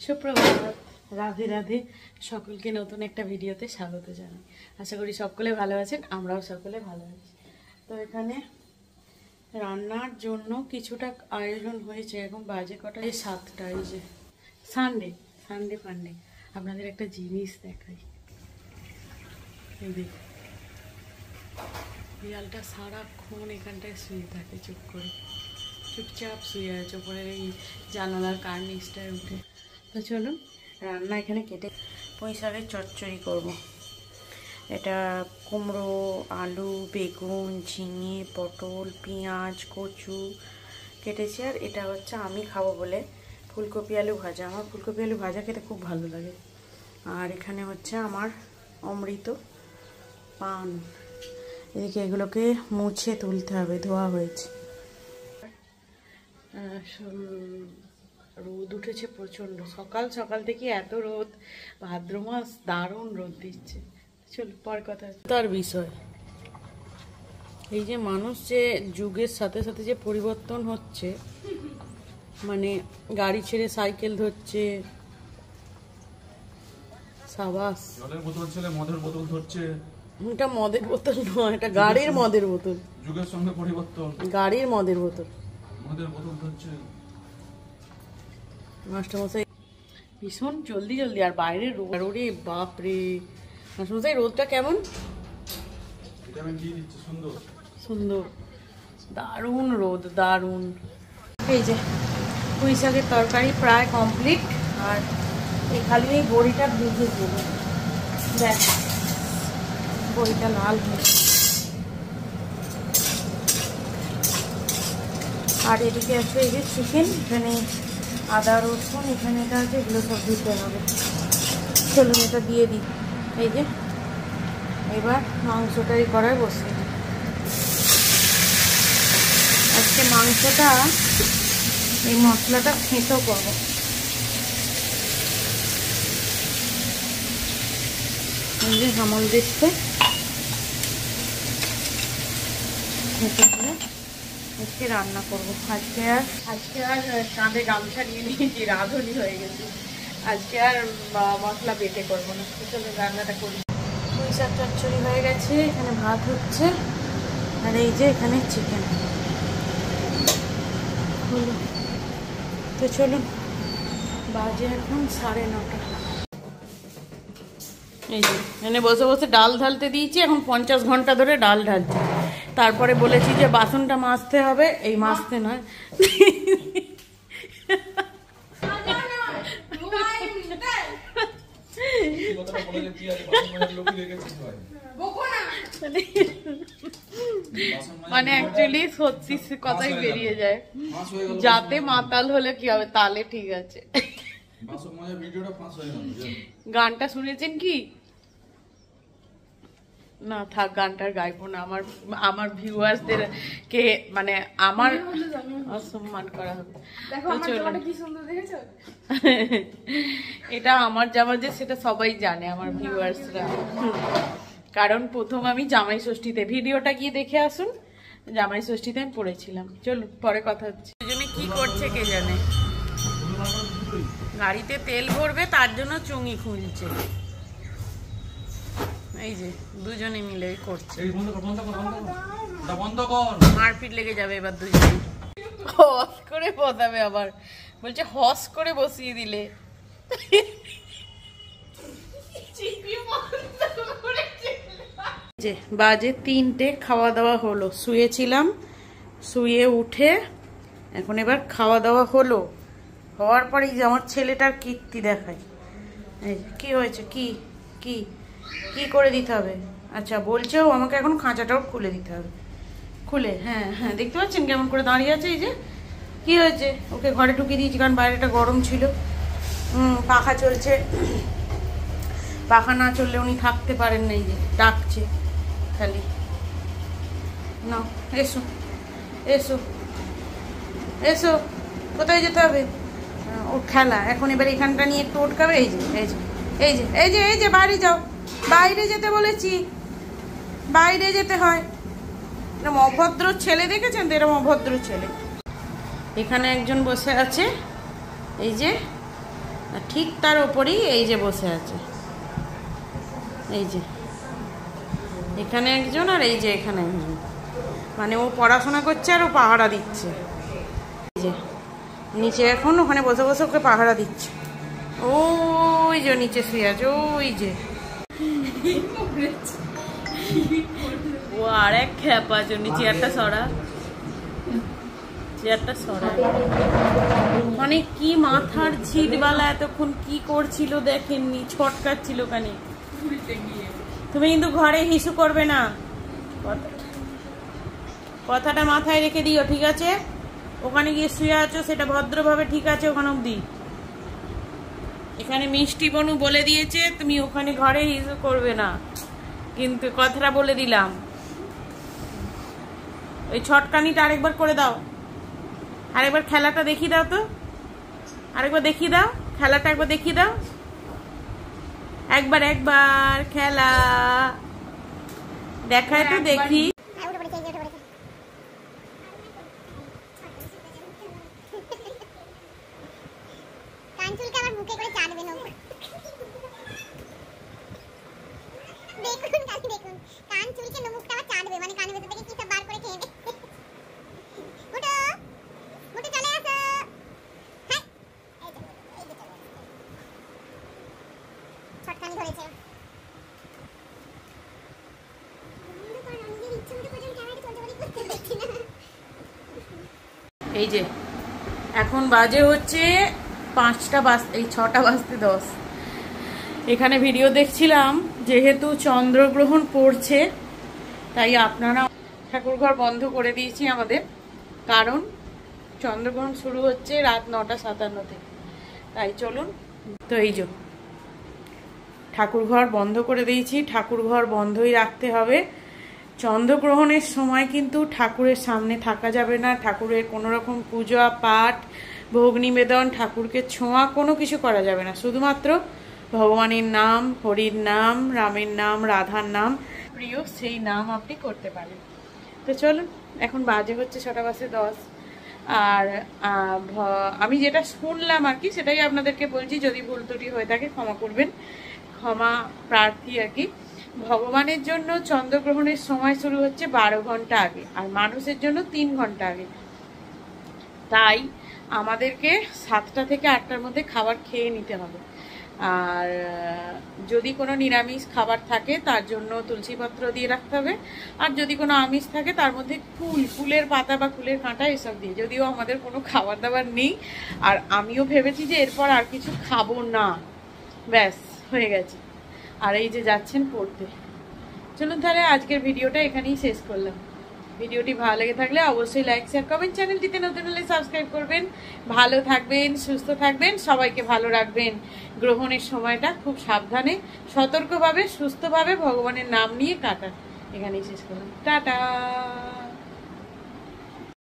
সুপ্রভাত, রাধে রাধে। সকলকে নতুন একটা ভিডিওতে স্বাগত জানাই। আশা করি সকলে ভালো আছেন, আমরাও সকলে ভালো আছি। তো এখানে রান্নার জন্য কিছুটা আয়োজন হয়েছে। এখন বাজে কটা? 7টা। এই যে সানডে ফান্ডে আপনাদের একটা জিনিস দেখাই। এই দেখ, বিড়ালটা সারাক্ষণ এখানটায় শুয়ে থাকে, চুপচাপ শুয়ে আছে ওপরের এই জানালার কার্নিসটায় উঠে। তো চলুন রান্না এখানে কেটে পুঁই শাকের চচ্চড়ি করব। এটা কুমড়ো, আলু, বেগুন, ঝিঙে, পটল, পেঁয়াজ, কচু কেটেছি। আর এটা হচ্ছে আমি খাবো বলে ফুলকপি আলু ভাজা। আমার ফুলকপি আলু ভাজা খেতে খুব ভালো লাগে। আর এখানে হচ্ছে আমার অমৃত পান। এদিকে এগুলোকে মুছে তুলতে হবে, ধোয়া হয়েছে। রোদ উঠেছে প্রচণ্ড, সকাল সকাল থেকে এত রোদ। ভাদ্র মাস, দারুণ রোদ দিচ্ছে। চলো পর কথা। তার বিষয় এই যে মানুষ যে যুগের সাথে সাথে যে পরিবর্তন হচ্ছে, মানে গাড়ি ছেড়ে সাইকেল ধরছে, সাবাস। জলের বোতল ছেড়ে মদের বোতল ধরছে। এটা মদের বোতল নয়, এটা গাড়ির মদের বোতল। যুগের সঙ্গে পরিবর্তন, গাড়ির মদের বোতল ধরছে। মাস্টারমশাই ভীষণ জলদি আর বাইরে রোদে, বাপরে। মাস্টারমশাই রোদটা কেমন? সুন্দর, দারুণ রোদ, দারুণ। এই যে পুঁই শাকের তরকারি প্রায় কমপ্লিট। আর এই খালি এই বড়িটা ভিজে দেবো, দেখ বড়িটা লাল হয়ে। আর এদিকে আছে এই যে চিকেন, এখানে আদা রসুন, এখানে এটা আছে, এগুলো সব দিতে হবে। চলুন এটা দিয়ে দিই। এই যে এবার মাংসটাই করায় বসিয়ে দিই। আজকে মাংসটা এই মশলাটা খেতেও করবো। এই যে হামল দিচ্ছে খেতে করে আজকে রান্না করবো। আজকে আর কাঁধে গামছা নিয়ে নিয়েছি, রাঁধুনি হয়ে গেছে। আজকে আর মশলা বেটে করবো না। চলো রান্নাটা করি। পুঁই শাক চচ্চড়ি হয়ে গেছে, এখানে ভাত হচ্ছে, আর এই যে এখানে চিকেন হলো। তো চলুন, বাজে এখন 9:30। এই যে এখানে বসে বসে ডাল ঢালতে দিয়েছি। এখন 50 ঘন্টা ধরে ডাল ঢালছি। তারপরে বলেছি যে বাসনটা মাজতে হবে। এই মাজতে নয়, মানে অ্যাকচুয়ালি সত্যি কথাই বেরিয়ে যায়। যাতে মাতাল হলে কি হবে, তালে ঠিক আছে। গানটা শুনেছেন কি? না থাক, গানটার গাইবো না। আমার ভিউয়ার্সদের কে মানে আমার অসম্মান করা হবে। এটা আমার জামা যে সেটা সবাই জানে, আমার ভিউয়ার্সরা। কারণ প্রথম আমি জামাই ষষ্ঠীতে, ভিডিওটা গিয়ে দেখে আসুন, জামাই ষষ্ঠীতে আমি পড়েছিলাম। চলুন পরে কথা হচ্ছে। দুজনে কি করছে কে জানে। গাড়িতে তেল ভরবে, তার জন্য চুঙি খুঁজছে। এই যে দুজনে মিলে করছে। মারপিট লেগে যাবে এবার দুজনে। হস করে বসাবে, আবার বলছে হস করে বসিয়ে দিলে। যে বাজে 3টে, খাওয়া দাওয়া হলো। শুয়েছিলাম, শুয়ে উঠে এখন এবার খাওয়া দাওয়া হলো। হওয়ার পরে যে আমার ছেলেটার কীর্তি দেখাই। এই কি হয়েছে, কি কি কি করে দিতে হবে? আচ্ছা বলছে ও আমাকে এখন খাঁচাটাও খুলে দিতে হবে। খুলে, হ্যাঁ হ্যাঁ, দেখতে পাচ্ছেন কেমন করে দাঁড়িয়ে আছে। এই যে কি হয়েছে, ওকে ঘরে ঢুকিয়ে দিয়েছি কারণ বাইরেটা গরম ছিল। পাখা চলছে, পাখা না চললে উনি থাকতে পারেন না। এই যে ডাকছে খালি, না এসো এসো এসো। কোথায় যেতে হবে? ও খেলা এখন। এবার এখানটা নিয়ে একটু ওটকাবে। এই যে এই যে এই যে এই যে এই যে বাইরে যাও, বাইরে যেতে বলেছি, বাইরে যেতে হয়। এরকম অভদ্র ছেলে দেখেছেন তো? এরকম অভদ্র ছেলে। এখানে একজন বসে আছে, এই যে আর ঠিক তার ওপরেই এই যে বসে আছে, এই যে এখানে একজন আর এই যে এখানে একজন, মানে ও পড়াশোনা করছে আর ও পাহারা দিচ্ছে। এই যে নিচে এখন ওখানে বসে বসে ওকে পাহারা দিচ্ছে। ওই যে নিচে শুয়ে আছে, ওই যে ও আর এক খ্যাপা জন্য চেয়ারটা সরা, চেয়ারটা সরা। মানে কি মাথার ঝিটবালা এতক্ষণ কি করছিল দেখেননি, ছটকাচ্ছিল ওখানে। তুমি কিন্তু ঘরে হিসু করবে না, কথাটা মাথায় রেখে দিও, ঠিক আছে? ওখানে গিয়ে শুয়ে আছো সেটা ভদ্রভাবে ঠিক আছে ওখানে অব্দি। এখানে মিষ্টি বনু বলে দিয়েছে তুমি ওখানে ঘরে হিসু করবে না, কিন্তু কথাটা বলে দিলাম। ওই ছটকানিটা আরেকবার করে দাও, আরেকবার খেলাটা দেখিয়ে দাও তো, আরেকবার দেখিয়ে দাও খেলাটা, একবার দেখিয়ে দাও, একবার একবার খেলা দেখায় তো দেখি। এই যে এখন বাজে হচ্ছে 5টা বাজতে, এই 6টা বাজতে 10। এখানে ভিডিও দেখছিলাম, যেহেতু চন্দ্রগ্রহণ পড়ছে তাই আপনারা ঠাকুরঘর বন্ধ করে দিয়েছি আমাদের, কারণ চন্দ্রগ্রহণ শুরু হচ্ছে রাত 9:57 থেকে। তাই চলুন, তো এই যে ঠাকুরঘর বন্ধ করে দিয়েছি, ঠাকুরঘর বন্ধই রাখতে হবে। চন্দ্রগ্রহণের সময় কিন্তু ঠাকুরের সামনে থাকা যাবে না, ঠাকুরের কোনো রকম পূজা পাঠ ভোগ নিবেদন ঠাকুরকে ছোঁয়া কোনো কিছু করা যাবে না, শুধুমাত্র ভগবানের নাম, হরির নাম, রামের নাম, রাধার নাম প্রিয় সেই নাম আপনি করতে পারেন। তো চলুন, এখন বাজে হচ্ছে 6:10। আর আমি যেটা শুনলাম আর কি সেটাই আপনাদেরকে বলছি, যদি ভুল ত্রুটি হয়ে থাকে ক্ষমা করবেন, ক্ষমা প্রার্থী আর কি। ভগবানের জন্য চন্দ্রগ্রহণের সময় শুরু হচ্ছে 12 ঘন্টা আগে, আর মানুষের জন্য 3 ঘন্টা আগে। তাই আমাদেরকে 7টা থেকে 8টার মধ্যে খাবার খেয়ে নিতে হবে। আর যদি কোনো নিরামিষ খাবার থাকে তার জন্য তুলসী পত্র দিয়ে রাখতে হবে, আর যদি কোনো আমিষ থাকে তার মধ্যে ফুলের পাতা বা ফুলের কাঁটা এসব দিয়ে। যদিও আমাদের কোনো খাবার দাবার নেই, আর আমিও ভেবেছি যে এরপর আর কিছু খাবো না, ব্যাস হয়ে গেছে। আর এই যে যাচ্ছেন পড়তে। চলুন তাহলে আজকের ভিডিওটা এখানেই শেষ করলাম। ভিডিওটি ভালো লেগে থাকলে অবশ্যই লাইক শেয়ার করবেন, চ্যানেলটিতে নতুন হলে সাবস্ক্রাইব করবেন। ভালো থাকবেন, সুস্থ থাকবেন, সবাইকে ভালো রাখবেন। গ্রহণের সময়টা খুব সাবধানে, সতর্কভাবে, সুস্থভাবে ভগবানের নাম নিয়ে কাটান। এখানেই শেষ করলাম, টাটা।